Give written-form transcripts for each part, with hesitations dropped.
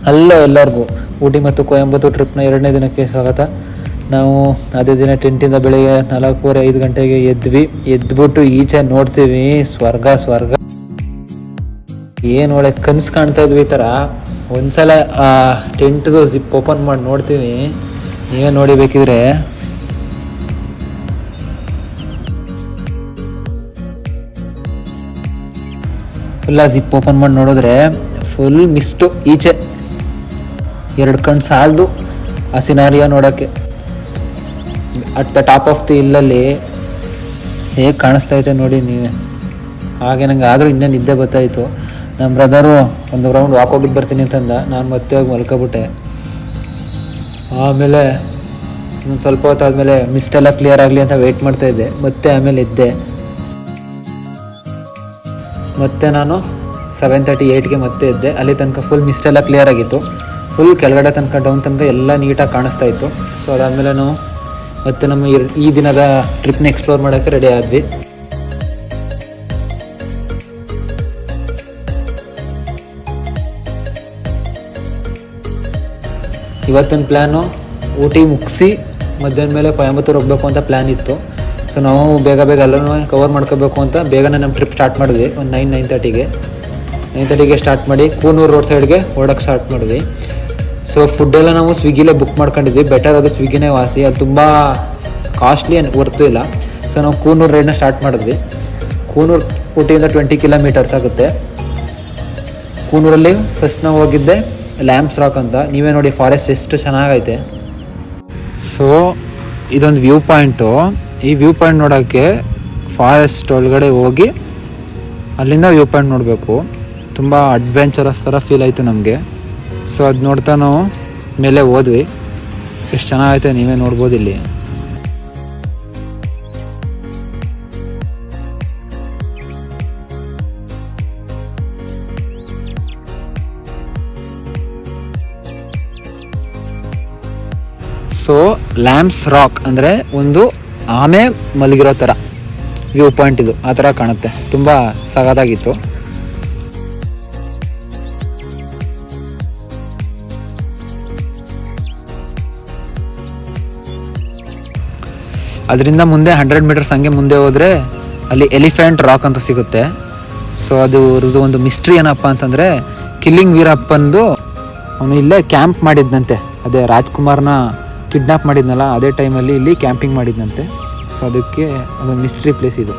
Hello ಎಲ್ಲರಿಗೂ, ಊಟಿ ಮತ್ತು ಕೊಯಂಬತ್ತೂರು ಟ್ರಿಪ್ನ 2ನೇ ದಿನಕ್ಕೆ ಸ್ವಾಗತ. ನಾವು ಅದೇ ದಿನ ಟೆಂಟಿಂದ ಬೆಳಿಗ್ಗೆ 4:45 ಗಂಟೆಗೆ ಎದ್ಬಿಟ್ಟು ಈಚೆ ನೋಡ್ತೀವಿ. ಸ್ವರ್ಗ ಏನು ಒಳ್ಳೆ ಕನಸು ಕಾಣ್ತಾ ಇದ್ವಿ. ಈ ಥರ ಒಂದ್ಸಲ ಆ ಟೆಂಟ್ದು ಜಿಪ್ ಓಪನ್ ಮಾಡಿ ನೋಡ್ತೀವಿ. ನೀವೇ ನೋಡಿಬೇಕಿದ್ರೆ ಫುಲ್ಲ ಜಿಪ್ ಓಪನ್ ಮಾಡಿ ನೋಡಿದ್ರೆ ಫುಲ್ ಮಿಸ್ಟು. ಈಚೆ 2 ಕಣ್ಣು ಸಾಲದು ಆ ಸಿನಾರಿಯೋ ನೋಡೋಕ್ಕೆ. At the top of the ಹಿಲ್ಲಲ್ಲಿ ಹೇಗೆ ಕಾಣಿಸ್ತಾ ಐತೆ ನೋಡಿ ನೀವೇ. ಹಾಗೆ ನಂಗೆ ಆದರೂ ಇನ್ನೇ ನಿದ್ದೆ ಬರ್ತಾಯಿತ್ತು. ನಮ್ಮ ಬ್ರದರು ಒಂದು ರೌಂಡ್ ವಾಕ್ ಹೋಗಿದ್ದು ಬರ್ತೀನಿ ಅಂತಂದ. ನಾನು ಮತ್ತೆ ಹೋಗಿ ಮಲ್ಕೊಬಿಟ್ಟೆ. ಆಮೇಲೆ ಒಂದು ಸ್ವಲ್ಪ ಹೊತ್ತಾದಮೇಲೆ ಮಿಸ್ಟೆಲ್ಲ ಕ್ಲಿಯರ್ ಆಗಲಿ ಅಂತ ವೆಯ್ಟ್ ಮಾಡ್ತಾಯಿದ್ದೆ. ಮತ್ತೆ ಆಮೇಲೆ ಎದ್ದೆ. ಮತ್ತೆ ನಾನು 7:38ಗೆ ಮತ್ತೆ ಎದ್ದೆ. ಅಲ್ಲಿ ತನಕ ಫುಲ್ ಮಿಸ್ಟೆಲ್ಲ ಕ್ಲಿಯರ್ ಆಗಿತ್ತು. ಫುಲ್ ಕೆಳಗಡೆ ತನಕ ಡೌನ್ ತನಕ ಎಲ್ಲ ನೀಟಾಗಿ ಕಾಣಿಸ್ತಾ ಇತ್ತು. ಸೊ ಅದಾದಮೇಲೆ ನಾವು ಮತ್ತೆ ನಮ್ಮ ಈ ದಿನದ ಟ್ರಿಪ್ನ ಎಕ್ಸ್ಪ್ಲೋರ್ ಮಾಡೋಕ್ಕೆ ರೆಡಿ ಆದ್ವಿ. ಇವತ್ತಿನ ಪ್ಲ್ಯಾನು ಊಟಿ ಮುಗಿಸಿ ಮಧ್ಯಾಹ್ನ ಮೇಲೆ ಕೊಯಂಬತ್ತೂರು ಹೋಗಬೇಕು ಅಂತ ಪ್ಲ್ಯಾನ್ ಇತ್ತು. ಸೊ ನಾವು ಬೇಗ ಎಲ್ಲನೂ ಕವರ್ ಮಾಡ್ಕೋಬೇಕು ಅಂತ ಬೇಗನೆ ನಮ್ಮ ಟ್ರಿಪ್ ಸ್ಟಾರ್ಟ್ ಮಾಡಿದ್ವಿ. ಒಂದು 9:30ಗೆ ಸ್ಟಾರ್ಟ್ ಮಾಡಿ ಕೂನೂರು ರೋಡ್ ಸೈಡ್ಗೆ ಓಡೋಕ್ಕೆ ಸ್ಟಾರ್ಟ್ ಮಾಡಿದ್ವಿ. ಸೊ ಫುಡ್ಡೆಲ್ಲ ನಾವು ಸ್ವಿಗ್ಗಿಲೇ ಬುಕ್ ಮಾಡ್ಕೊಂಡಿದ್ವಿ. ಬೆಟರ್ ಅದು ಸ್ವಿಗ್ಗಿನೇ ವಾಸಿ, ಅದು ತುಂಬ ಕಾಸ್ಟ್ಲಿ ವರ್ತು ಇಲ್ಲ. ಸೊ ನಾವು ಕೂನೂರು ರೈಡ್ನ ಸ್ಟಾರ್ಟ್ ಮಾಡಿದ್ವಿ. ಕೂನೂರು ಊಟಿಯಿಂದ 20 ಕಿಲೋಮೀಟರ್ಸ್ ಆಗುತ್ತೆ. ಕೂನೂರಲ್ಲಿ ಫಸ್ಟ್ ನಾವು ಹೋಗಿದ್ದೆ ಲ್ಯಾಂಪ್ಸ್ ರಾಕ್ ಅಂತ. ನೀವೇ ನೋಡಿ ಫಾರೆಸ್ಟ್ ಎಷ್ಟು ಚೆನ್ನಾಗೈತೆ. ಸೊ ಇದೊಂದು ವ್ಯೂ ಪಾಯಿಂಟು. ಈ ವ್ಯೂ ಪಾಯಿಂಟ್ ನೋಡೋಕ್ಕೆ ಫಾರೆಸ್ಟ್ ಒಳಗಡೆ ಹೋಗಿ ಅಲ್ಲಿಂದ ವ್ಯೂ ಪಾಯಿಂಟ್ ನೋಡಬೇಕು. ತುಂಬ ಅಡ್ವೆಂಚರಸ್ ಥರ ಫೀಲ್ ಆಯಿತು ನಮಗೆ. ಸೊ ಅದು ನೋಡ್ತಾ ನಾವು ಮೇಲೆ ಹೋದ್ವಿ. ಎಷ್ಟು ಚೆನ್ನಾಗೈತೆ ನೀವೇ ನೋಡ್ಬೋದು ಇಲ್ಲಿ. ಸೊ ಲ್ಯಾಂಪ್ಸ್ ರಾಕ್ ಅಂದರೆ ಒಂದು ಆಮೆ ಮಲಗಿರೋ ಥರ ವ್ಯೂ ಪಾಯಿಂಟ್ ಇದು. ಆ ಥರ ಕಾಣುತ್ತೆ. ತುಂಬ ಸಗದಾಗಿತ್ತು. ಅದರಿಂದ ಮುಂದೆ 100 ಮೀಟರ್ಸ್ ಹಂಗೆ ಮುಂದೆ ಹೋದರೆ ಅಲ್ಲಿ ಎಲಿಫೆಂಟ್ ರಾಕ್ ಅಂತ ಸಿಗುತ್ತೆ. ಸೊ ಅದು ಒಂದು ಮಿಸ್ಟ್ರಿ ಏನಪ್ಪ ಅಂತಂದರೆ, ಕಿಲ್ಲಿಂಗ್ ವೀರಪ್ಪಂದು ಅವನು ಇಲ್ಲೇ ಕ್ಯಾಂಪ್ ಮಾಡಿದ್ನಂತೆ. ಅದೇ ರಾಜ್ಕುಮಾರ್ನ ಕಿಡ್ನಾಪ್ ಮಾಡಿದ್ನಲ್ಲ, ಅದೇ ಟೈಮಲ್ಲಿ ಇಲ್ಲಿ ಕ್ಯಾಂಪಿಂಗ್ ಮಾಡಿದ್ನಂತೆ. ಸೊ ಅದಕ್ಕೆ ಅದೊಂದು ಮಿಸ್ಟ್ರಿ ಪ್ಲೇಸ್ ಇದು.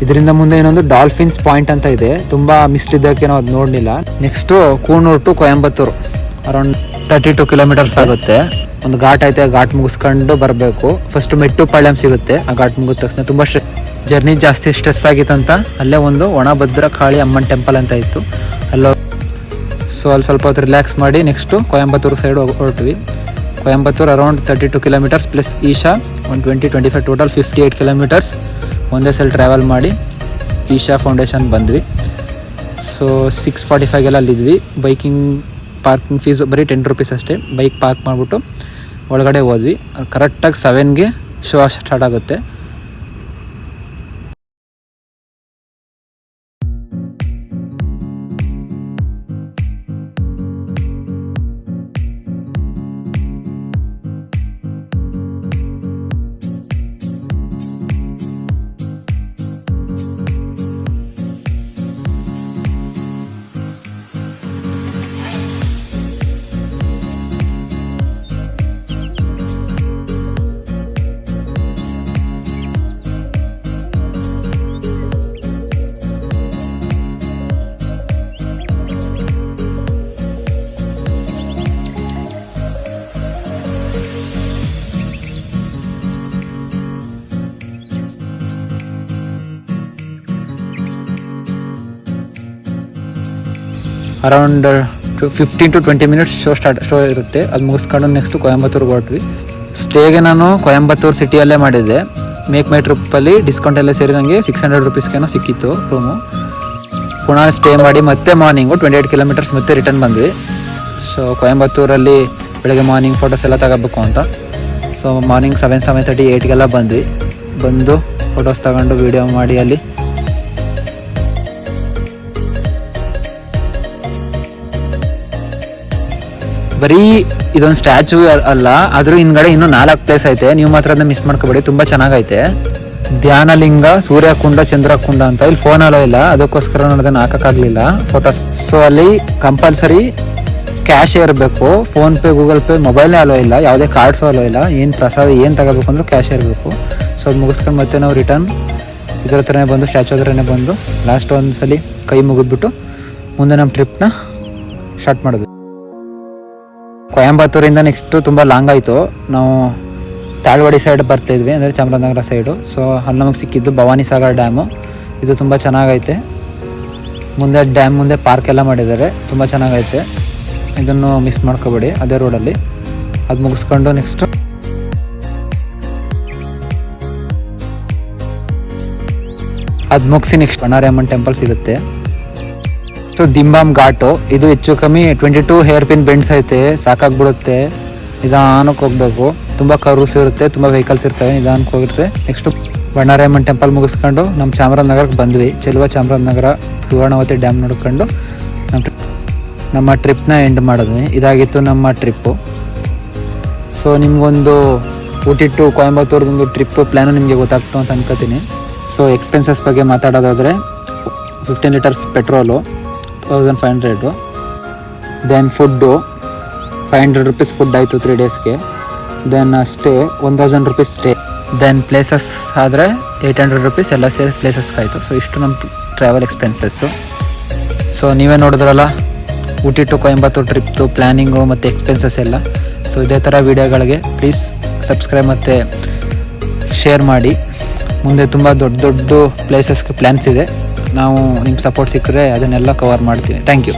ಇದರಿಂದ ಮುಂದೆ ಇನ್ನೊಂದು ಡಾಲ್ಫಿನ್ಸ್ ಪಾಯಿಂಟ್ ಅಂತ ಇದೆ. ತುಂಬ ಮಿಸ್ಟ್ ಇದ್ದಕ್ಕೆ ನಾವು ಅದು ನೋಡಲಿಲ್ಲ. Next Coonoor to Coimbatore around 32 kilometres ಆಗುತ್ತೆ. ಒಂದು ಘಾಟ್ ಐತೆ, ಘಾಟ್ ಮುಗಿಸ್ಕೊಂಡು ಬರಬೇಕು. ಫಸ್ಟು ಮೆಟ್ಟುಪಾಳ್ಯಂ ಸಿಗುತ್ತೆ. ಆ ಘಾಟ್ ಮುಗಿದ ತಕ್ಷಣ ತುಂಬ ಜರ್ನಿ ಜಾಸ್ತಿ ಸ್ಟ್ರೆಸ್ ಆಗಿತ್ತಂತ ಅಲ್ಲೇ ಒಂದು ಒಣಭದ್ರ ಕಾಳಿ ಅಮ್ಮನ ಟೆಂಪಲ್ ಅಂತ ಇತ್ತು, ಅಲ್ಲೋ. ಸೊ ಅಲ್ಲಿ ಸ್ವಲ್ಪ ಹೊತ್ತು ರಿಲ್ಯಾಕ್ಸ್ ಮಾಡಿ ನೆಕ್ಸ್ಟು ಕೊಯಂಬತ್ತೂರು ಸೈಡ್ ಹೊರಟ್ವಿ. Coimbatore around 32 kilometres plus Isha ಒಂದು 20-25 ಟೋಟಲ್ 58 ಕಿಲೋಮೀಟರ್ಸ್ ಒಂದೇ ಸಲ ಟ್ರಾವೆಲ್ ಮಾಡಿ ಈಶಾ ಫೌಂಡೇಶನ್ ಬಂದ್ವಿ. ಸೊ 6:45ಗೆಲ್ಲ ಅಲ್ಲಿದ್ವಿ. ಪಾರ್ಕಿಂಗ್ ಫೀಸ್ ಬರೀ 10 ರೂಪೀಸ್ ಅಷ್ಟೇ. ಬೈಕ್ ಪಾರ್ಕ್ ಮಾಡಿಬಿಟ್ಟು ಒಳಗಡೆ ಹೋದ್ವಿ. ಕರೆಕ್ಟಾಗಿ 7ಗೆ ಶೋ ಸ್ಟಾರ್ಟ್ ಆಗುತ್ತೆ. ಅರೌಂಡ್ 15 to 20 ಮಿನಿಟ್ಸ್ ಶೋ ಇರುತ್ತೆ. ಅದು ಮುಗಿಸ್ಕೊಂಡು ನೆಕ್ಸ್ಟು ಕೊಯಂಬತ್ತೂರ್ಗೆ ಹೊರಟ್ವಿ. ಸ್ಟೇಗೆ ನಾನು ಕೊಯಂಬತ್ತೂರು ಸಿಟಿಯಲ್ಲೇ ಮಾಡಿದ್ದೆ. ಮೇಕ್ ಮೈ ಟ್ರಿಪ್ಪಲ್ಲಿ ಡಿಸ್ಕೌಂಟ್ ಎಲ್ಲ ಸೇರಿ ನನಗೆ 600 ರೂಪೀಸ್ಗೇನೋ ಸಿಕ್ಕಿತ್ತು ರೂಮು. ಪುನಃ ಸ್ಟೇ ಮಾಡಿ ಮತ್ತೆ ಮಾರ್ನಿಂಗು 28 ಕಿಲೋಮೀಟರ್ಸ್ ಮತ್ತೆ ರಿಟರ್ನ್ ಬಂದ್ವಿ. ಸೊ ಕೊಯಂಬತ್ತೂರಲ್ಲಿ ಬೆಳಗ್ಗೆ ಮಾರ್ನಿಂಗ್ ಫೋಟೋಸ್ ಎಲ್ಲ ತಗೋಬೇಕು ಅಂತ. ಸೊ ಮಾರ್ನಿಂಗ್ 7:30 8ಗೆಲ್ಲ ಬಂದ್ವಿ. ಬಂದು ಫೋಟೋಸ್ ತಗೊಂಡು ವೀಡಿಯೋ ಮಾಡಿ ಅಲ್ಲಿ ಬರೀ ಇದೊಂದು ಸ್ಟ್ಯಾಚು ಅಲ್ಲ, ಅದ್ರ ಹಿಂದ್ಗಡೆ ಇನ್ನೂ 4 ಪ್ಲೇಸ್ ಐತೆ. ನೀವು ಮಾತ್ರ ಅದನ್ನ ಮಿಸ್ ಮಾಡ್ಕೋಬೇಡಿ, ತುಂಬ ಚೆನ್ನಾಗೈತೆ. ಧ್ಯಾನಲಿಂಗ, ಸೂರ್ಯಕುಂಡ, ಚಂದ್ರಕುಂಡ ಅಂತ. ಇಲ್ಲಿ ಫೋನ್ ಅಲೋ ಇಲ್ಲ, ಅದಕ್ಕೋಸ್ಕರ ನಾನು ಅದನ್ನು ಹಾಕೋಕ್ಕಾಗಲಿಲ್ಲ ಫೋಟೋಸ್. ಸೊ ಅಲ್ಲಿ ಕಂಪಲ್ಸರಿ ಕ್ಯಾಶ್ ಇರಬೇಕು. ಫೋನ್ಪೇ, ಗೂಗಲ್ ಪೇ, ಮೊಬೈಲ್ನೇ ಅಲೋ ಇಲ್ಲ, ಯಾವುದೇ ಕಾರ್ಡ್ಸು ಅಲೋ ಇಲ್ಲ. ಏನು ಪ್ರಸಾದ ಏನು ತಗೋಬೇಕು ಅಂದ್ರೂ ಕ್ಯಾಶ್ ಇರಬೇಕು. ಸೊ ಅದು ಮುಗಿಸ್ಕೊಂಡು ಮತ್ತೆ ನಾವು ರಿಟರ್ನ್ ಇದ್ರ ಹತ್ರನೇ ಬಂದು, ಸ್ಟ್ಯಾಚು ಹತ್ರನೇ ಬಂದು ಲಾಸ್ಟ್ ಒಂದು ಸಲ ಕೈ ಮುಗಿದ್ಬಿಟ್ಟು ಮುಂದೆ ನಮ್ಮ ಟ್ರಿಪ್ನ ಸ್ಟಾರ್ಟ್ ಮಾಡಿದ್ವಿ. ಕೊಯಂಬತ್ತೂರಿಂದ ನೆಕ್ಸ್ಟು ತುಂಬ ಲಾಂಗ್ ಆಯಿತು. ನಾವು ತಾಳ್ವಾಡಿ ಸೈಡ್ ಬರ್ತಾಯಿದ್ವಿ, ಅಂದರೆ ಚಾಮರಾಜನಗರ ಸೈಡು. ಸೊ ಅಲ್ಲಿ ನಮಗೆ ಸಿಕ್ಕಿದ್ದು ಭವಾನಿ ಸಾಗರ್ ಡ್ಯಾಮು. ಇದು ತುಂಬ ಚೆನ್ನಾಗೈತೆ. ಮುಂದೆ ಡ್ಯಾಮ್ ಮುಂದೆ ಪಾರ್ಕ್ ಎಲ್ಲ ಮಾಡಿದ್ದಾರೆ, ತುಂಬ ಚೆನ್ನಾಗೈತೆ. ಇದನ್ನು ಮಿಸ್ ಮಾಡ್ಕೋಬೇಡಿ, ಅದೇ ರೋಡಲ್ಲಿ. ಅದು ಮುಗಿಸ್ಕೊಂಡು ನೆಕ್ಸ್ಟು ಅದು ಮುಗಿಸಿ ನೆಕ್ಸ್ಟ್ ಬಣ್ಣಾರಮ್ಮನ ಟೆಂಪಲ್ ಸಿಗುತ್ತೆ. ಸೊ ದಿಂಬಾಮ್ ಘಾಟು, ಇದು ಹೆಚ್ಚು ಕಮ್ಮಿ 22 ಹೇರ್ ಪಿನ್ ಬೆಂಡ್ಸ್ ಐತೆ. ಸಾಕಾಗ್ಬಿಡುತ್ತೆ, ನಿಧಾನಕ್ಕೆ ಹೋಗ್ಬೇಕು. ತುಂಬ ಕರ್ವ್ಸ್ ಇರುತ್ತೆ, ತುಂಬ ವೆಹಿಕಲ್ಸ್ ಇರ್ತವೆ, ನಿಧಾನಕ್ಕೆ ಹೋಗಿದ್ರೆ. ನೆಕ್ಸ್ಟು ಬಣ್ಣಾರಮ್ಮನ ಟೆಂಪಲ್ ಮುಗಿಸ್ಕೊಂಡು ನಮ್ಮ ಚಾಮರಾಜನಗರಕ್ಕೆ ಬಂದ್ವಿ. ಚೆಲುವ ಚಾಮರಾಜನಗರ ಸುವರ್ಣವತಿ ಡ್ಯಾಮ್ ನೋಡ್ಕೊಂಡು ನಮ್ಮ ಟ್ರಿಪ್ನ ಎಂಡ್ ಮಾಡಿದ್ವಿ. ಇದಾಗಿತ್ತು ನಮ್ಮ ಟ್ರಿಪ್ಪು. ಸೊ ನಿಮಗೊಂದು ಊಟಿ ಟು ಕೊಯಂಬತ್ತೂರದೊಂದು ಟ್ರಿಪ್ಪು ಪ್ಲ್ಯಾನು ನಿಮಗೆ ಗೊತ್ತಾಗ್ತು ಅಂತ ಅನ್ಕೋತೀನಿ. ಸೊ ಎಕ್ಸ್ಪೆನ್ಸಸ್ ಬಗ್ಗೆ ಮಾತಾಡೋದಾದರೆ 15 litres petrol 1500. Then food 500 rupees food ಆಯಿತು 3 ಡೇಸ್ಗೆ. Then stay 1000 rupees stay. Then places ಆದರೆ 800 ರೂಪೀಸ್ ಎಲ್ಲ ಸೇರಿ ಪ್ಲೇಸಸ್ಗೆ ಆಯಿತು. ಸೊ ಇಷ್ಟು ನಮ್ಮ ಟ್ರಾವೆಲ್ ಎಕ್ಸ್ಪೆನ್ಸಸ್ಸು. ಸೊ ನೀವೇ ನೋಡಿದ್ರಲ್ಲ ಊಟಿ ಟು ಕೊಯಂಬತ್ತೂರು ಟ್ರಿಪ್ದು ಪ್ಲ್ಯಾನಿಂಗು ಮತ್ತು ಎಕ್ಸ್ಪೆನ್ಸಸ್ ಎಲ್ಲ. ಸೊ ಇದೇ ಥರ ವೀಡಿಯೋಗಳಿಗೆ ಪ್ಲೀಸ್ ಸಬ್ಸ್ಕ್ರೈಬ್ ಮತ್ತು ಶೇರ್ ಮಾಡಿ. ಮುಂದೆ ತುಂಬ ದೊಡ್ಡ ದೊಡ್ಡ ಪ್ಲೇಸಸ್ಗೆ ಪ್ಲ್ಯಾನ್ಸ್ ಇದೆ. ನಾವು ನಿಮ್ಮ ಸಪೋರ್ಟ್ ಸಿಕ್ಕರೆ ಅದನ್ನೆಲ್ಲ ಕವರ್ ಮಾಡ್ತೀವಿ. Thank you.